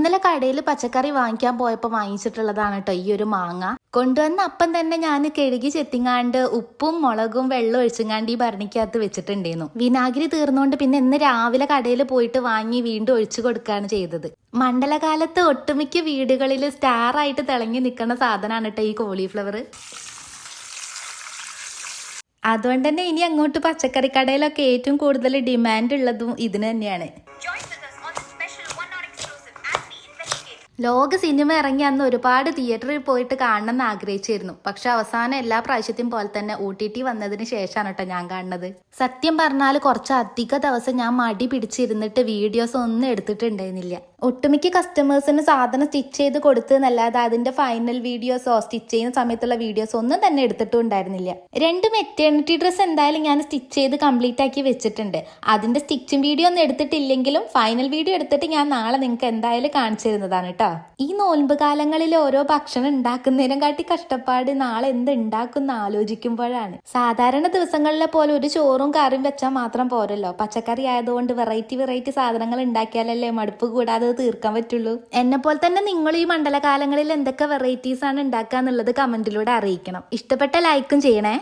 ഇന്നലെ കടയിൽ പച്ചക്കറി വാങ്ങിക്കാൻ പോയപ്പോൾ വാങ്ങിച്ചിട്ടുള്ളതാണ് കേട്ടോ ഈ ഒരു മാങ്ങ. കൊണ്ടുവന്ന അപ്പം തന്നെ ഞാൻ കഴുകി ചെത്തിങ്ങാണ്ട് ഉപ്പും മുളകും വെള്ളം ഒഴിച്ചുങ്ങാണ്ട് ഈ ഭരണിക്കകത്ത് വെച്ചിട്ടുണ്ടായിരുന്നു. വിനാഗിരി തീർന്നുകൊണ്ട് പിന്നെ ഇന്ന് രാവിലെ കടയിൽ പോയിട്ട് വാങ്ങി വീണ്ടും ഒഴിച്ചു കൊടുക്കുകയാണ് ചെയ്തത്. മണ്ഡലകാലത്ത് ഒട്ടുമിക്ക വീടുകളിൽ സ്റ്റാർ ആയിട്ട് തിളങ്ങി നിൽക്കുന്ന സാധനമാണ് കേട്ടോ ഈ കോളിഫ്ലവർ. അതുകൊണ്ട് തന്നെ ഇനി അങ്ങോട്ട് പച്ചക്കറി കടയിലൊക്കെ ഏറ്റവും കൂടുതൽ ഡിമാൻഡ് ഉള്ളതും ഇതിന് തന്നെയാണ്. ലോക സിനിമ ഇറങ്ങി അന്ന് ഒരുപാട് തിയേറ്ററിൽ പോയിട്ട് കാണണമെന്ന് ആഗ്രഹിച്ചിരുന്നു. പക്ഷെ അവസാനം എല്ലാ പ്രാവശ്യത്തെയും പോലെ തന്നെ OTT വന്നതിന് ശേഷമാണ് കേട്ടോ ഞാൻ കാണുന്നത്. സത്യം പറഞ്ഞാൽ കുറച്ചധിക ദിവസം ഞാൻ മടി പിടിച്ചിരുന്നിട്ട് വീഡിയോസ് ഒന്നും എടുത്തിട്ടുണ്ടായിരുന്നില്ല. ഒട്ടുമിക്ക കസ്റ്റമേഴ്സിന് സാധനം സ്റ്റിച്ച് ചെയ്ത് കൊടുത്തതെന്നല്ലാതെ അതിന്റെ ഫൈനൽ വീഡിയോസോ സ്റ്റിച്ച് ചെയ്യുന്ന സമയത്തുള്ള വീഡിയോസോ ഒന്നും തന്നെ എടുത്തിട്ടും ഉണ്ടായിരുന്നില്ല. 2 മെറ്റേണിറ്റി ഡ്രസ്സ് എന്തായാലും ഞാൻ സ്റ്റിച്ച് ചെയ്ത് കംപ്ലീറ്റ് ആക്കി വെച്ചിട്ടുണ്ട്. അതിന്റെ സ്റ്റിച്ചിങ് വീഡിയോ ഒന്നും എടുത്തിട്ടില്ലെങ്കിലും ഫൈനൽ വീഡിയോ എടുത്തിട്ട് ഞാൻ നാളെ നിങ്ങൾക്ക് എന്തായാലും കാണിച്ചു തരുന്നതാണ് കേട്ടോ. ഈ നോൻപ് കാലങ്ങളിൽ ഓരോ ഭക്ഷണം ഉണ്ടാക്കുന്നതിനും കാട്ടി കഷ്ടപ്പാട് നാളെ എന്ത് ഉണ്ടാക്കുന്ന ആലോചിക്കുമ്പോഴാണ്. സാധാരണ ദിവസങ്ങളിലെ പോലെ ഒരു ചോറും കറിയും വെച്ചാൽ മാത്രം പോരല്ലോ. പച്ചക്കറി ആയതുകൊണ്ട് വെറൈറ്റി സാധനങ്ങൾ ഉണ്ടാക്കിയാലല്ലേ മടുപ്പ് കൂടാതെ തീർക്കാൻ പറ്റുള്ളൂ. എന്നെ പോലെ തന്നെ നിങ്ങൾ ഈ മണ്ഡലകാലങ്ങളിൽ എന്തൊക്കെ വെറൈറ്റീസ് ആണ് ഉണ്ടാക്കുക എന്നുള്ളത് കമന്റിലൂടെ അറിയിക്കണം. ഇഷ്ടപ്പെട്ട ലൈക്കും ചെയ്യണേ.